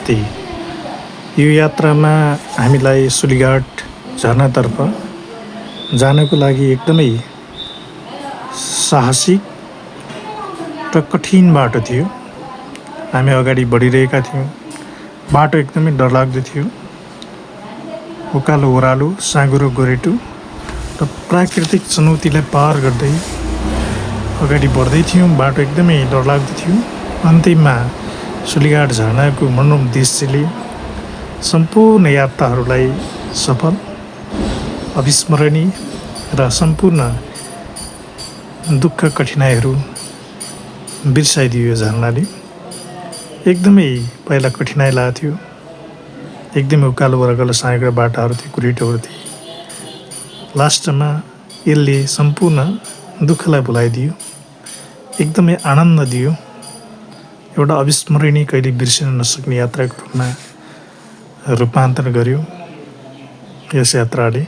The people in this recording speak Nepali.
साथै यो यात्रामा हामीलाई सुलीघाट झरनातर्फ जानको लागि एकदमै साहसिक र कठिन बाटो थियो। हामी अगाडि बढिरहेका थियौँ। बाटो एकदमै डरलाग्दो थियो। उकालो ओह्रालो, साँघुरो गोरेटो र प्राकृतिक चुनौतीलाई पार गर्दै अगाडि बढ्दै थियौँ। बाटो एकदमै डरलाग्दो थियो। अन्तिममा सुलीघाट झरनाको मनोरम दृश्यले सम्पूर्ण यात्राहरूलाई सफल, अविस्मरणीय र सम्पूर्ण दुःख कठिनाइहरू बिर्साइदियो। यो झरनाले एकदमै पहिला कठिनाइ लागेको थियो। एकदमै उकालो ओह्रालो साँघुरो बाटाहरू थिए, कुरेटोहरू थिए। लास्टमा यसले सम्पूर्ण दुःखलाई भुलाइदियो, एकदमै आनन्द दियो। एउटा अविस्मरणीय, कहिले बिर्सिन नसक्ने यात्राको रूपमा रूपान्तरण गर्यो यस यात्राले।